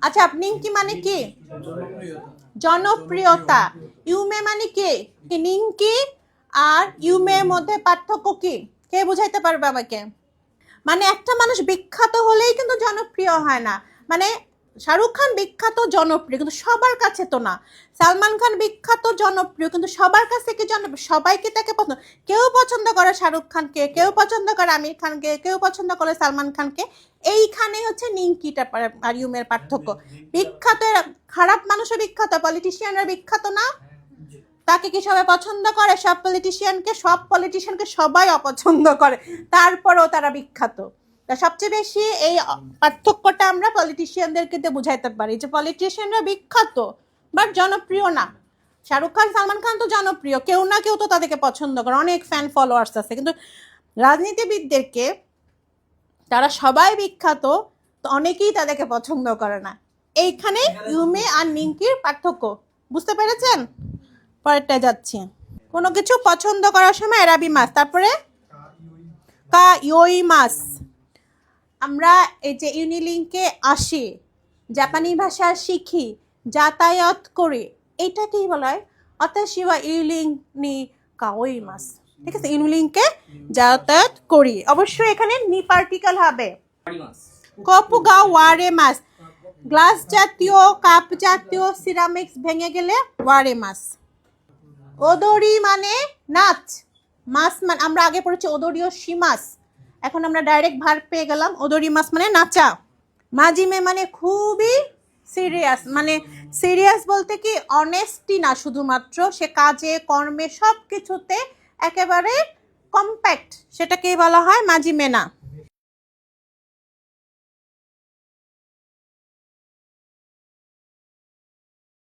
আচ্ছা, নিঙ্কি মানে কি? জনপ্রিয়তা। ইউমে মানে কি? নিঙ্কি আর ইউমের মধ্যে পার্থক্য কি? কে বুঝাইতে পারবে আমাকে? মানে একটা মানুষ বিখ্যাত হলেই কিন্তু জনপ্রিয় হয় না। মানে শাহরুখ খান বিখ্যাত জনপ্রিয়, কিন্তু সবার কাছে তো না। সালমান খান বিখ্যাত জনপ্রিয়, কিন্তু সবার কাছে কি জনপ্রিয়? সবাইকে তাকে পছন্দ, কেউ পছন্দ করে শাহরুখ খানকে, কেউ পছন্দ করে আমির খানকে, কেউ পছন্দ করে সালমান খানকে। এইখানে হচ্ছে নিঙ্কিটা আর ইউমের পার্থক্য। বিখ্যাত খারাপ মানুষও বিখ্যাত, পলিটিশিয়ানরা বিখ্যাত না? তাকে কি সবাই পছন্দ করে? সব পলিটিশিয়ানকে সবাই অপছন্দ করে, তারপরেও তারা বিখ্যাত। সবচেয়ে বেশি এই পার্থক্যটা আমরা পলিটিশিয়ানদেরকে বুঝাইতে পারি, যে পলিটিশিয়ানরা বিখ্যাত বাট জনপ্রিয় না। শাহরুখ খান, সালমান খান তো জনপ্রিয়, কেউ না কেউ তো তাদেরকে পছন্দ করে, অনেক ফ্যান ফলোয়ার্স আছে। কিন্তু রাজনীতিবিদদেরকে, তারা সবাই বিখ্যাত, তো অনেকেই তাদেরকে পছন্দ করে না। এইখানে ইউমে আর নিঙ্কির পার্থক্য বুঝতে পেরেছেন? পরেরটা যাচ্ছি। কোনো কিছু পছন্দ করার সময় এরাবি মাস, তারপরে কা ইয়োই মাস। আমরা এই যে ইউনিলিঙ্কে আসি, জাপানি ভাষা শিখি, যাতায়াত করি, এইটাকেই বলা হয় অতাশিওয়া ইউলিং নি কাওই মাস। ঠিক আছে, ইউনিলিঙ্কে যাতায়াত করি, অবশ্যই এখানে নি পার্টিকেল হবে। কপুগা ওয়ারে মাস, গ্লাস জাতীয়, কাপ জাতীয়, সিরামিক্স ভেঙে গেলে ওয়ারে মাস। ওদরি মানে নাচ, মাস মানে আমরা আগে পড়েছি ওদরিও শিমাস, এখন আমরা ডাইরেক্ট ভার্ব পেয়ে গেলাম। ওদরি মাস মানে নাচা। মাজিমে মানে খুবই সিরিয়াস, মানে সিরিয়াস বলতে কি অনেস্টি না শুধুমাত্র, সে কাজে কর্মে সব কিছুতে একেবারে কম্প্যাক্ট, সেটাকেই বলা হয় মাজিমে না।